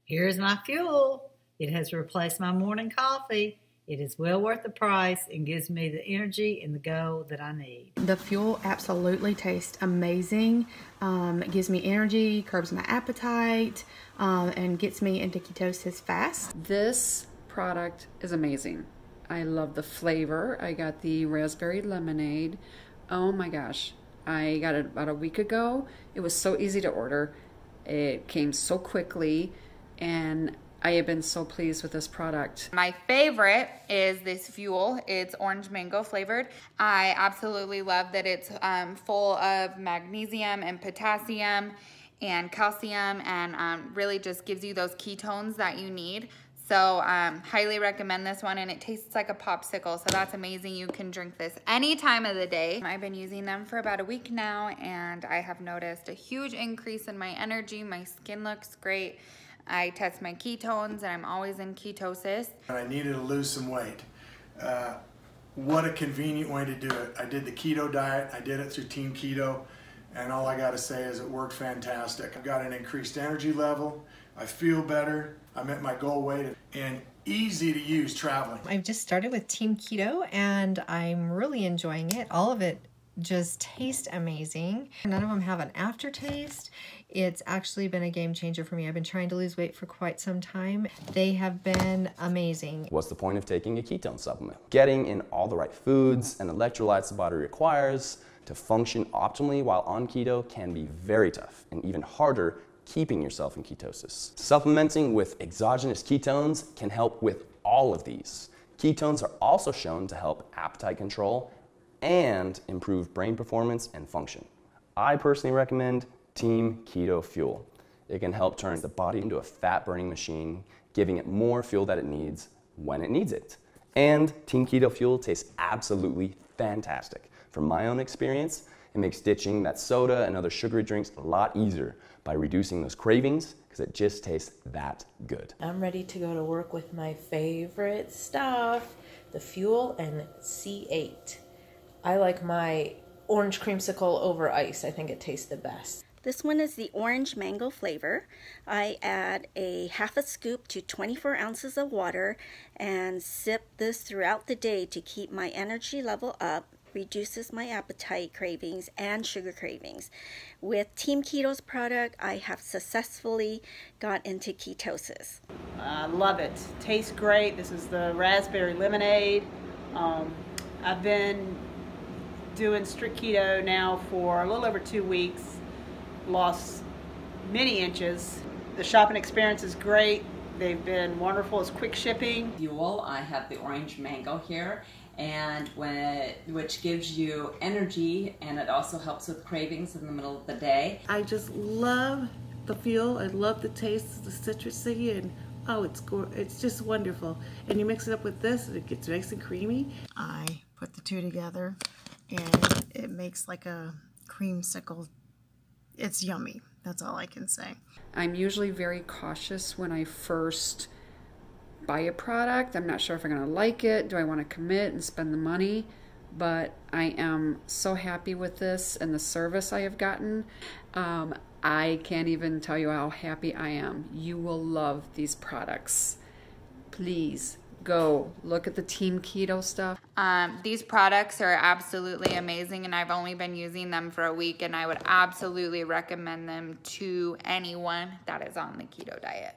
Here's my fuel. It has replaced my morning coffee. It is well worth the price and gives me the energy and the go that I need. The fuel absolutely tastes amazing. It gives me energy, curbs my appetite, and gets me into ketosis fast. This product is amazing. I love the flavor. I got the raspberry lemonade. Oh my gosh. I got it about a week ago. It was so easy to order. It came so quickly, and I have been so pleased with this product. My favorite is this fuel. It's orange mango flavored. I absolutely love that it's full of magnesium and potassium and calcium, and really just gives you those ketones that you need. So highly recommend this one, and it tastes like a popsicle, so that's amazing. You can drink this any time of the day. I've been using them for about a week now, and I have noticed a huge increase in my energy. My skin looks great. I test my ketones, and I'm always in ketosis. I needed to lose some weight. What a convenient way to do it. I did the keto diet. I did it through TeamKeto, and all I got to say is it worked fantastic. I've got an increased energy level. I feel better. I met my goal weight, and easy to use traveling. I've just started with TeamKeto, and I'm really enjoying it. All of it just tastes amazing. None of them have an aftertaste. It's actually been a game changer for me. I've been trying to lose weight for quite some time. They have been amazing. What's the point of taking a ketone supplement? Getting in all the right foods and electrolytes the body requires to function optimally while on keto can be very tough, and even harder keeping yourself in ketosis. Supplementing with exogenous ketones can help with all of these. Ketones are also shown to help appetite control and improve brain performance and function. I personally recommend TeamKeto Fuel. It can help turn the body into a fat-burning machine, giving it more fuel that it needs when it needs it. And TeamKeto Fuel tastes absolutely fantastic. From my own experience, it makes ditching that soda and other sugary drinks a lot easier by reducing those cravings, because it just tastes that good. I'm ready to go to work with my favorite stuff, the Fuel and C8. I like my orange creamsicle over ice. I think it tastes the best. This one is the orange mango flavor. I add a half a scoop to 24 ounces of water and sip this throughout the day to keep my energy level up, reduces my appetite cravings and sugar cravings. With TeamKeto's product, I have successfully got into ketosis. I love it. Tastes great. This is the raspberry lemonade. I've been doing strict keto now for a little over 2 weeks. Lost many inches. The shopping experience is great. They've been wonderful. It's quick shipping. Fuel, I have the orange mango here, and which gives you energy, and it also helps with cravings in the middle of the day. I just love the Fuel. I love the taste, the citrusy, and oh, it's just wonderful. And you mix it up with this, and it gets nice and creamy. I put the two together, and it makes like a creamsicle. It's yummy. That's all I can say. I'm usually very cautious when I first buy a product. I'm not sure if I'm going to like it. Do I want to commit and spend the money? But I am so happy with this and the service I have gotten. I can't even tell you how happy I am. You will love these products. Please go look at the TeamKeto stuff. These products are absolutely amazing, and I've only been using them for a week, and I would absolutely recommend them to anyone that is on the keto diet.